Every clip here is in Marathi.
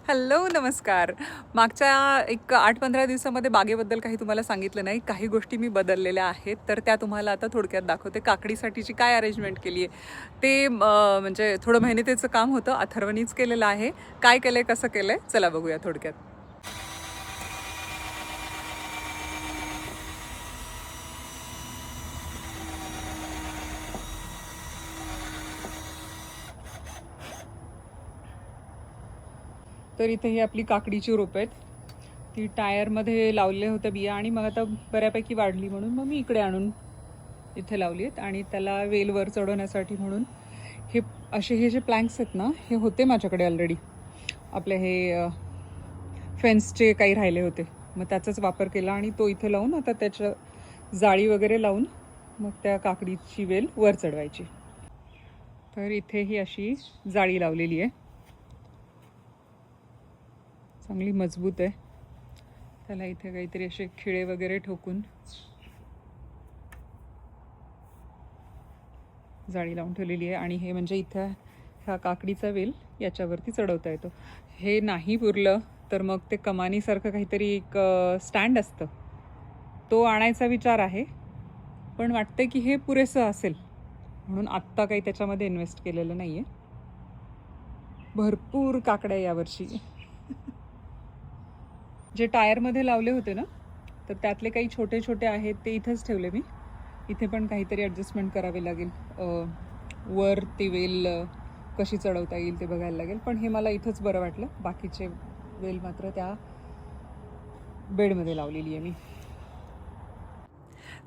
हॅलो, नमस्कार. मागच्या एक 8-15 दिवसामध्ये बागेबद्दल काही तुम्हाला सांगितलं नाही. काही गोष्टी मी बदललेल्या आहेत, तर त्या तुम्हाला आता थोडक्यात दाखवते. काकडीसाठीची काय अरेंजमेंट केली आहे ते म्हणजे थोडं मेहनतीचं काम होतं. अथर्वनीच केलेलं आहे. काय केलं आहे, कसं केलं आहे, चला बघूया थोडक्यात. तर इथे ही आपली काकडीची रोपं आहेत. ती टायरमध्ये लावले होत्या बिया आणि मग आता बऱ्यापैकी वाढली म्हणून मग मी इकडे आणून इथे लावली आहेत. आणि त्याला वेलवर चढवण्यासाठी म्हणून हे जे प्लँक्स आहेत ना, हे होते माझ्याकडे ऑलरेडी. आपले हे फेन्सचे काही राहिले होते, मग त्याचाच वापर केला आणि तो इथे लावून आता त्याच्या जाळी वगैरे लावून मग त्या काकडीची वेल वर चढवायची. तर इथे ही अशी जाळी लावलेली आहे, चांगली मजबूत आहे. त्याला इथे काहीतरी असे खिळे वगैरे ठोकून जाळी लावून ठेवलेली आहे. आणि हे म्हणजे इथं ह्या काकडीचा वेल याच्यावरती चढवता येतो. हे नाही पुरलं तर मग ते कमानीसारखं काहीतरी एक स्टँड असतं, तो आणायचा विचार आहे. पण वाटतं की हे पुरेसं असेल म्हणून आत्ता काही त्याच्यामध्ये इन्व्हेस्ट केलेलं नाही आहे. भरपूर काकड्या यावर्षी. जे टायरमध्ये लावले होते ना, तर त्यातले काही छोटे छोटे आहेत ते इथंच ठेवले मी. इथे पण काहीतरी ॲडजस्टमेंट करावी लागेल. वर ती वेल कशी चढवता येईल ते बघायला लागेल. पण हे मला इथंच बरं वाटलं. बाकीचे वेल मात्र त्या बेडमध्ये लावलेली आहे मी.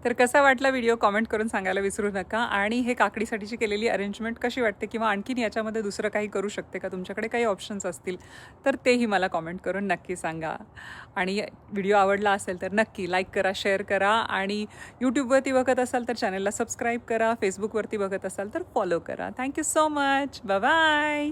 तर कसा वाटला व्हिडिओ कॉमेंट करून सांगायला विसरू नका. आणि हे काकडीसाठीची केलेली अरेंजमेंट कशी वाटते, किंवा आणखीन याच्यामध्ये दुसरं काही करू शकते का, तुमच्याकडे काही ऑप्शन्स असतील तर तेही मला कॉमेंट करून नक्की सांगा. आणि व्हिडिओ आवडला असेल तर नक्की लाईक करा, शेअर करा. आणि यूट्यूबवरती बघत असाल तर चॅनलला सबस्क्राईब करा. फेसबुकवरती बघत असाल तर फॉलो करा. Thank you so much. Bye bye.